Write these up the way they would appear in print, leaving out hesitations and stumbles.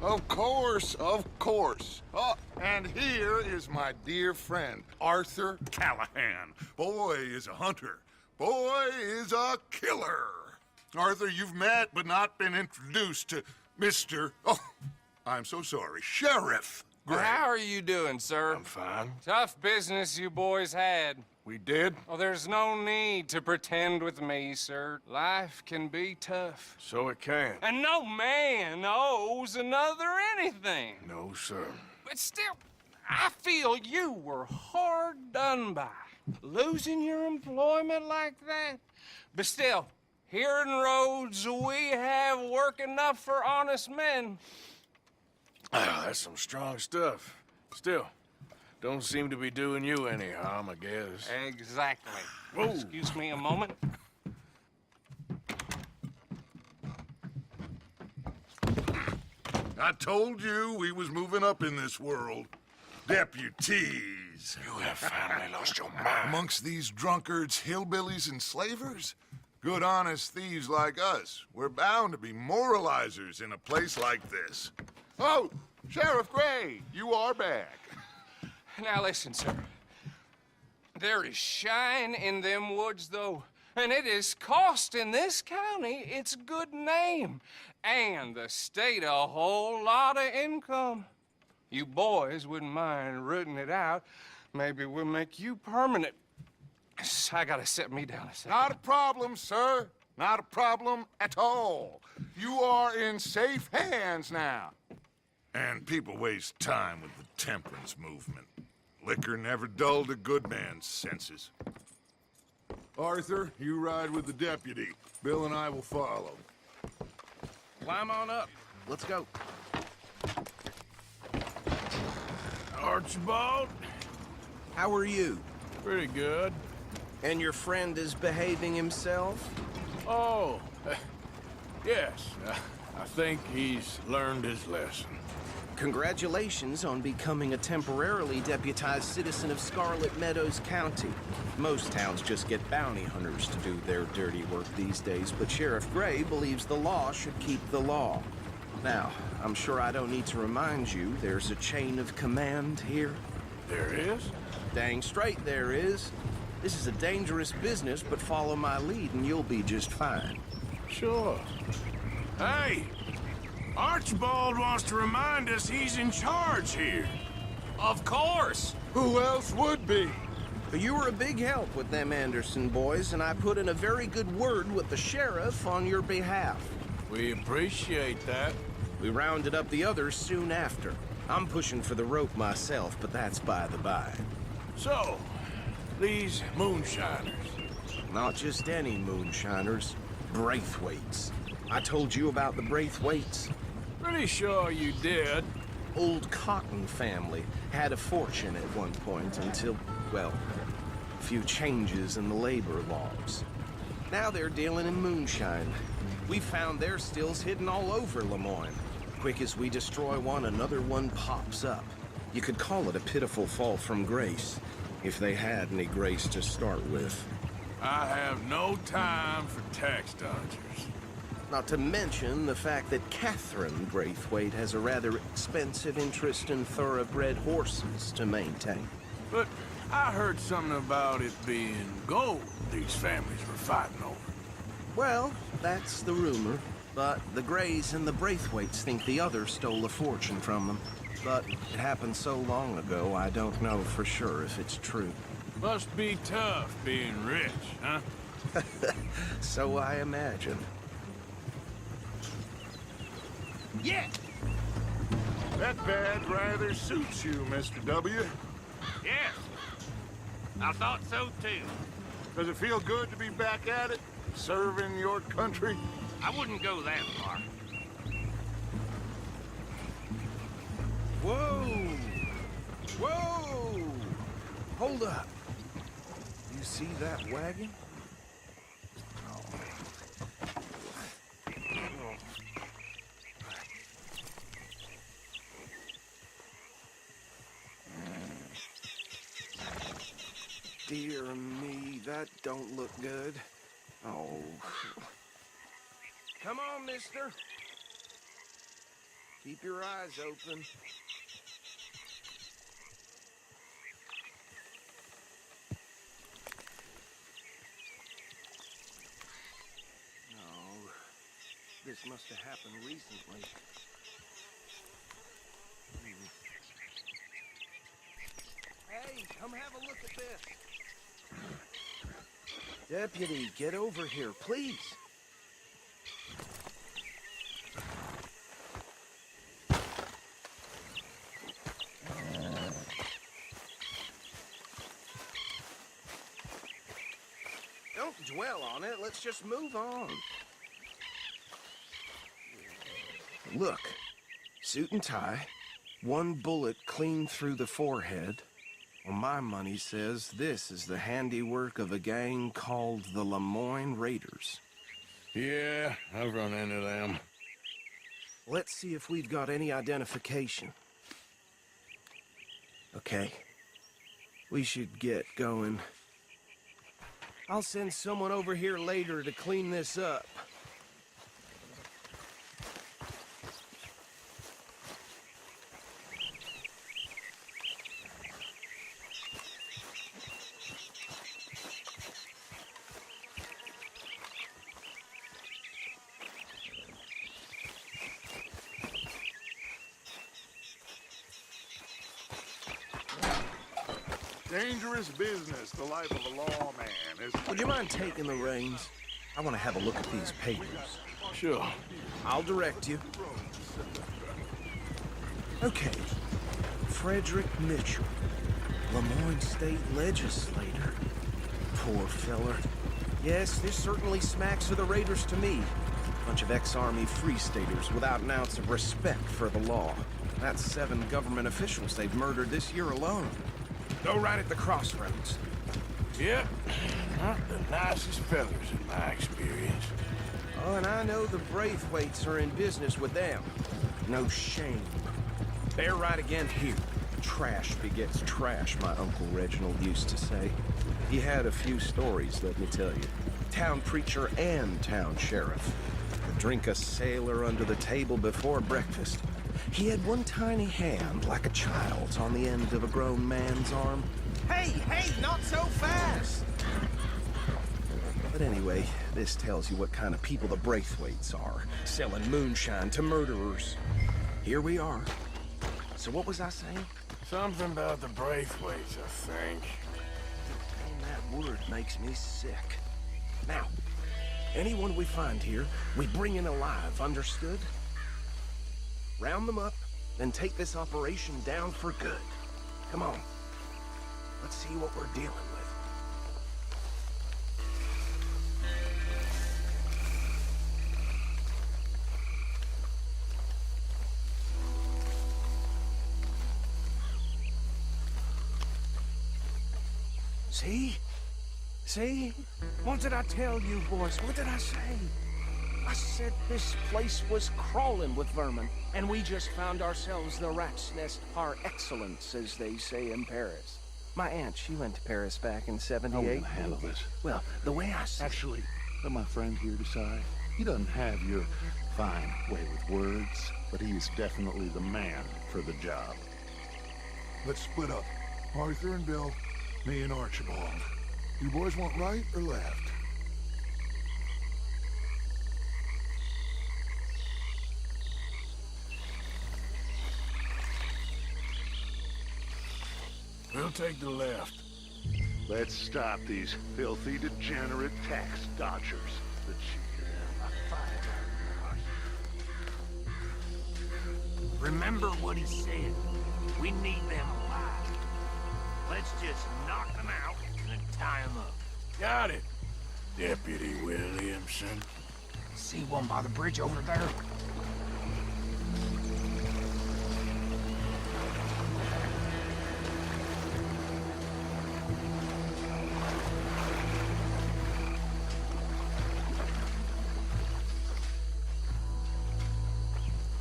Of course, of course. Oh, and here is my dear friend, Arthur Callahan. Boy is a hunter. Boy is a killer. Arthur, you've met but not been introduced to Mr. Oh, I'm so sorry, Sheriff Gray. Well, how are you doing, sir? I'm fine. Tough business you boys had. We did? Well, there's no need to pretend with me, sir. Life can be tough. So it can. And no man owes another anything. No, sir. But still, I feel you were hard done by. Losing your employment like that. But still, here in Rhodes, we have work enough for honest men. Ah, that's some strong stuff. Still, don't seem to be doing you any harm, I guess. Exactly. Whoa. Excuse me a moment. I told you we was moving up in this world. Deputies. You have finally lost your mind. Amongst these drunkards, hillbillies, and slavers? Good honest thieves like us. We're bound to be moralizers in a place like this. Oh, Sheriff Gray, you are back. Now listen, sir. There is shine in them woods, though, and it is costing this county its good name, and the state a whole lot of income. You boys wouldn't mind rooting it out. Maybe we'll make you permanent. I gotta set me down a second. Not a problem, sir. Not a problem at all. You are in safe hands now. And people waste time with the temperance movement. Liquor never dulled a good man's senses. Arthur, you ride with the deputy. Bill and I will follow. Climb on up. Let's go. Archibald? How are you? Pretty good. And your friend is behaving himself? Oh, yes. I think he's learned his lesson. Congratulations on becoming a temporarily deputized citizen of Scarlet Meadows County. Most towns just get bounty hunters to do their dirty work these days, but Sheriff Gray believes the law should keep the law. Now, I'm sure I don't need to remind you there's a chain of command here. There is? Dang straight there is. This is a dangerous business, but follow my lead and you'll be just fine. Sure. Hey! Archibald wants to remind us he's in charge here. Of course! Who else would be? You were a big help with them Anderson boys, and I put in a very good word with the sheriff on your behalf. We appreciate that. We rounded up the others soon after. I'm pushing for the rope myself, but that's by the by. So, these moonshiners. Not just any moonshiners, Braithwaites. I told you about the Braithwaites. Pretty sure you did. Old Cotton family had a fortune at one point until, well, a few changes in the labor laws. Now they're dealing in moonshine. We found their stills hidden all over Lemoyne. Quick as we destroy one, another one pops up. You could call it a pitiful fall from grace, if they had any grace to start with. I have no time for tax dodgers. Not to mention the fact that Catherine Braithwaite has a rather expensive interest in thoroughbred horses to maintain. But I heard something about it being gold these families were fighting over. Well, that's the rumor. But the Grays and the Braithwaites think the other stole a fortune from them. But it happened so long ago, I don't know for sure if it's true. Must be tough being rich, huh? So I imagine. Yeah! That badge rather suits you, Mr. W. Yes. I thought so, too. Does it feel good to be back at it? Serving your country? I wouldn't go that far. Whoa! Whoa! Hold up. You see that wagon? Dear me, that don't look good. Oh. Come on, mister. Keep your eyes open. No, this must have happened recently. Hey, come have a look at this. Deputy, get over here, please. Don't dwell on it. Let's just move on. Look, suit and tie, one bullet clean through the forehead. Well, my money says this is the handiwork of a gang called the Lemoyne Raiders. Yeah, I've run into them. Let's see if we've got any identification. Okay. We should get going. I'll send someone over here later to clean this up. Dangerous business, the life of a lawman, isn't it? Would you mind taking the reins? I want to have a look at these papers. Sure. I'll direct you. Okay. Frederick Mitchell, Lemoyne State Legislator. Poor feller. Yes, this certainly smacks of the Raiders to me. Bunch of ex-Army Free Staters without an ounce of respect for the law. That's 7 government officials they've murdered this year alone. Go right at the crossroads. Yep. Not the nicest fellas in my experience. Oh, and I know the Braithwaites are in business with them. No shame. They're right again here. Trash begets trash, my Uncle Reginald used to say. He had a few stories, let me tell you. Town preacher and town sheriff. Could drink a sailor under the table before breakfast. He had one tiny hand, like a child's, on the end of a grown man's arm. Hey, hey, not so fast! But anyway, this tells you what kind of people the Braithwaites are, selling moonshine to murderers. Here we are. So what was I saying? Something about the Braithwaites, I think. And that word makes me sick. Now, anyone we find here, we bring in alive, understood? Round them up, then take this operation down for good. Come on. Let's see what we're dealing with. See? See? What did I tell you, boys? What did I say? I said this place was crawling with vermin, and we just found ourselves the rat's nest par excellence, as they say in Paris. My aunt, she went to Paris back in How are we '78. gonna handle this? Well, the way I see Actually, let my friend here decide. He doesn't have your fine way with words, but he is definitely the man for the job. Let's split up. Arthur and Bill, me and Archibald. You boys want right or left? We'll take the left. Let's stop these filthy, degenerate tax dodgers. The cheater and my fire. Remember what he said. We need them alive. Let's just knock them out and then tie them up. Got it, Deputy Williamson. See one by the bridge over there?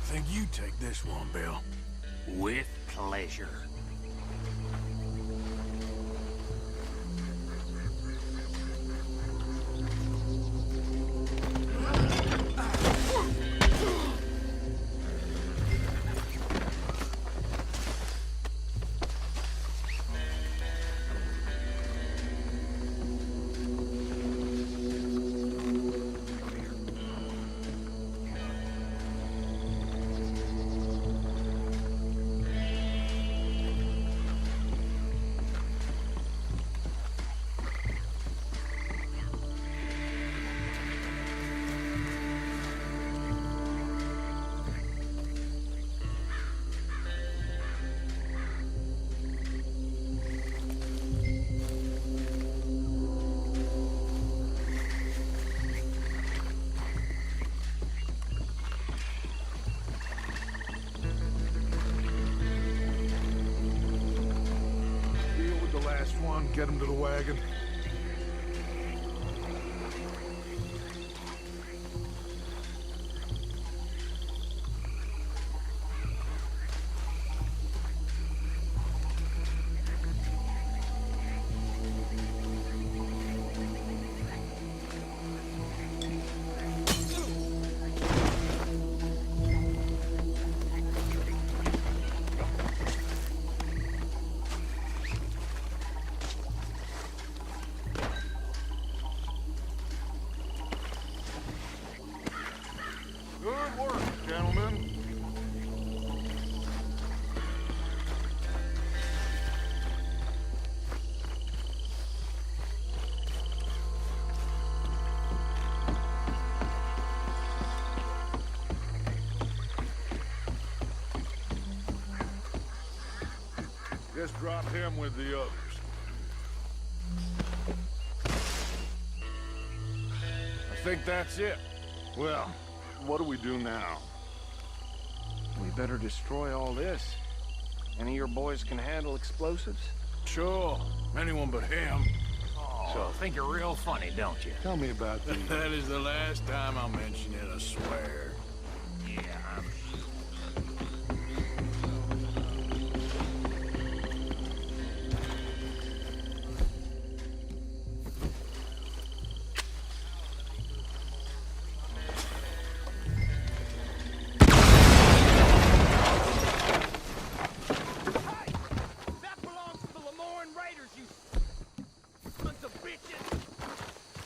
Think you take this one, Bill. With pleasure. on, get him to the wagon. Good work, gentlemen. Just drop him with the others. I think that's it. Well, what do we do now? We better destroy all this. Any of your boys can handle explosives? Sure. Anyone but him. So think you're real funny, don't you? Tell me about the... That is the last time I'll mention it, I swear. Yeah, I'm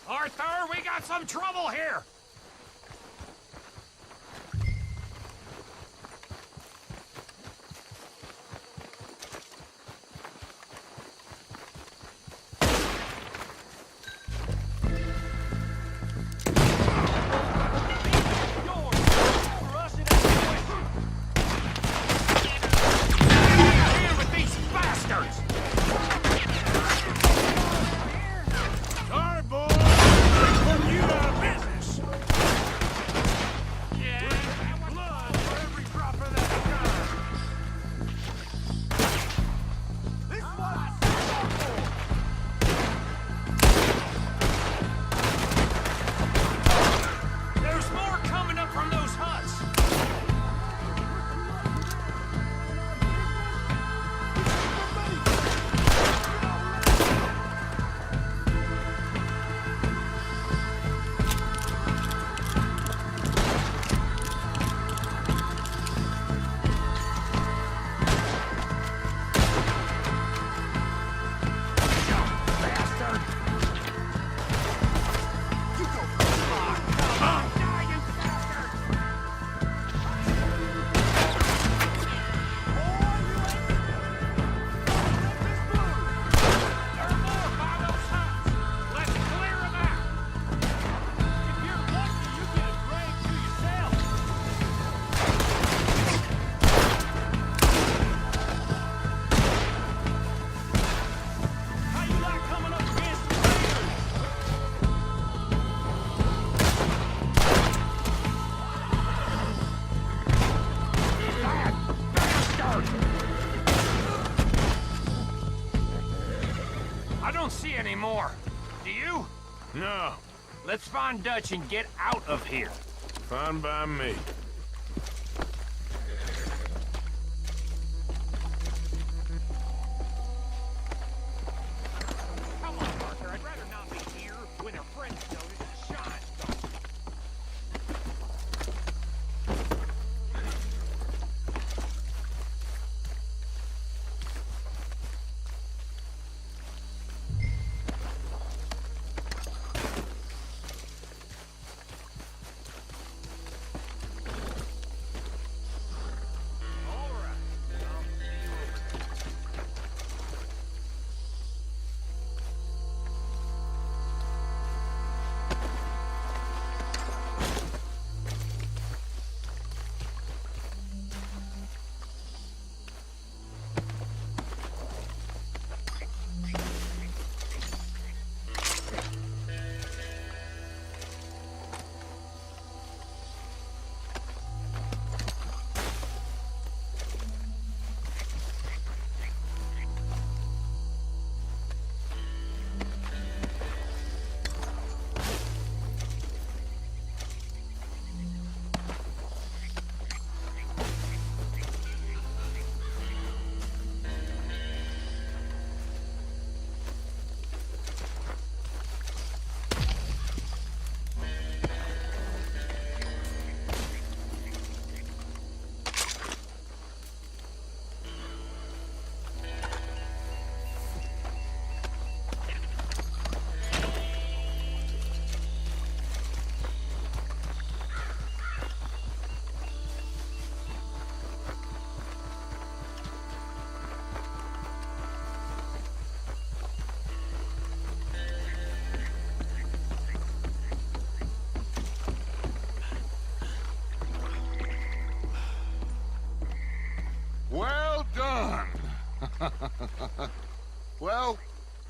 Arthur, we got some trouble here! Deal with these bastards! Sorry, boys. Put you out of business. Yeah, Blood for every drop of that gun. This there's more coming up from those huts! I don't see any more. Do you? No. Let's find Dutch and get out of here. Fine by me. Come on, Arthur. I'd rather not be here when our friends notice the shine.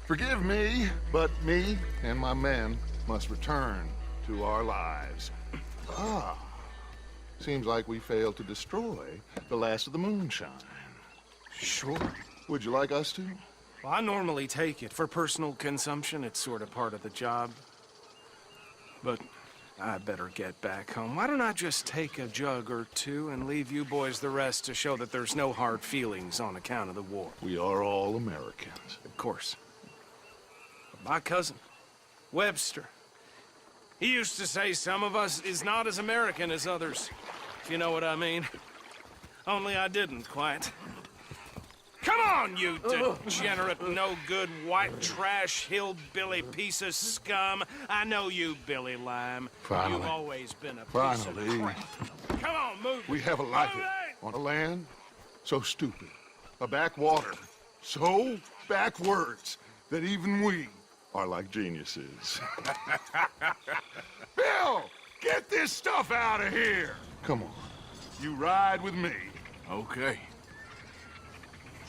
Forgive me, but me and my men must return to our lives. Ah. Seems like we failed to destroy the last of the moonshine. Sure. Would you like us to? Well, I normally take it. For personal consumption, it's sort of part of the job. But I better get back home. Why don't I just take a jug or two and leave you boys the rest to show that there's no hard feelings on account of the war? We are all Americans. Of course. But my cousin, Webster, he used to say some of us is not as American as others, if you know what I mean. Only I didn't quite. Come on, you degenerate, no-good, white trash, hillbilly piece of scum. I know you, Billy Lime. Finally. You've always been a piece Finally. of crap. Come on, move. We have a life Move it! on a land so stupid, a backwater so backwards that even we are like geniuses. Bill, get this stuff out of here. Come on, you ride with me. Okay.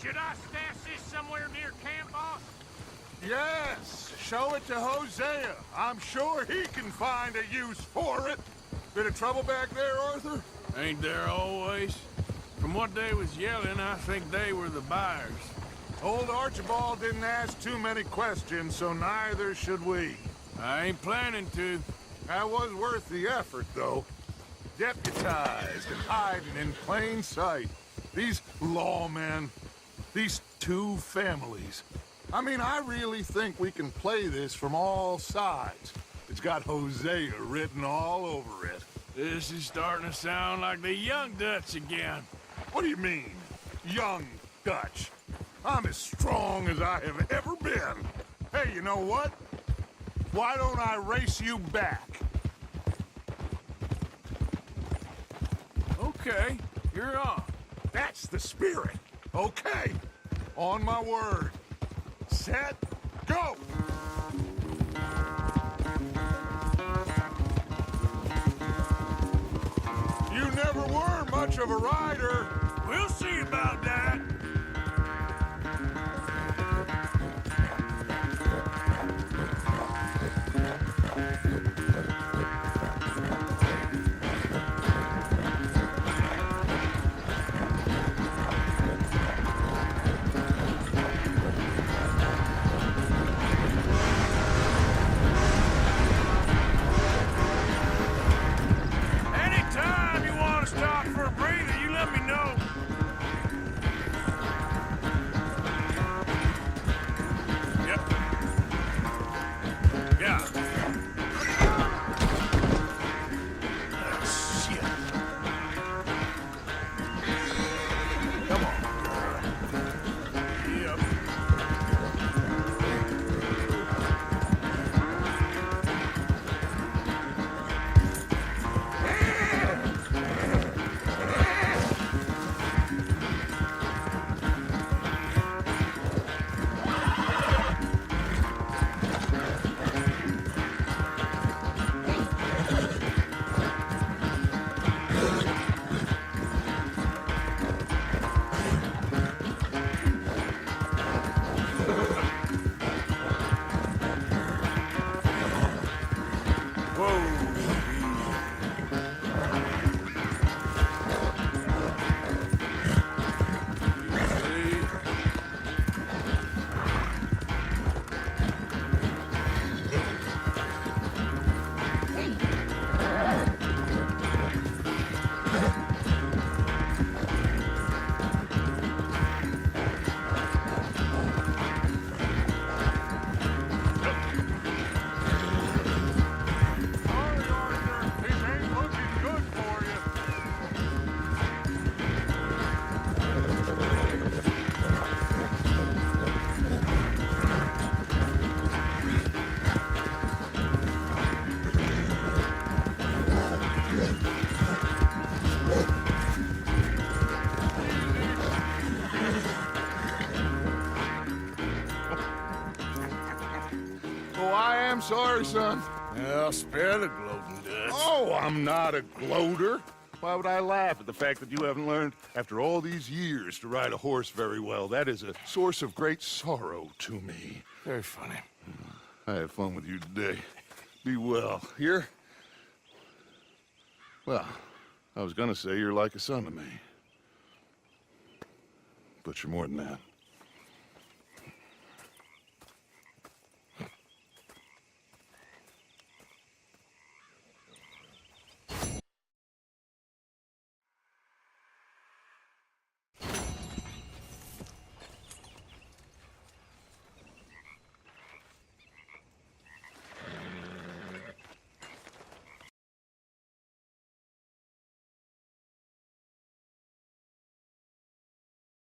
Should I stash this somewhere near camp, boss? Yes, show it to Hosea. I'm sure he can find a use for it. Bit of trouble back there, Arthur? Ain't there always? From what they was yelling, I think they were the buyers. Old Archibald didn't ask too many questions, so neither should we. I ain't planning to. That was worth the effort, though. Deputized and hiding in plain sight. These lawmen, these two families. I mean, I really think we can play this from all sides. It's got Hosea written all over it. This is starting to sound like the Young Dutch again. What do you mean, young Dutch? I'm as strong as I have ever been. Hey, you know what? Why don't I race you back? Okay, you're on. That's the spirit. Okay. On my word. Set, go! You never were much of a rider. We'll see about that. Anytime you want to stop for a breather, you let me know. Yep. Yeah. Shit. Come on. Yep. Sorry, Arthur. This ain't looking good for you. Oh, I am sorry, son. Well, spare the gloating, Dutch. Oh, I'm not a gloater. Why would I laugh at the fact that you haven't learned, after all these years, to ride a horse very well? That is a source of great sorrow to me. Very funny. I had fun with you today. Be well. Here? Well, I was gonna say you're like a son to me. But you're more than that.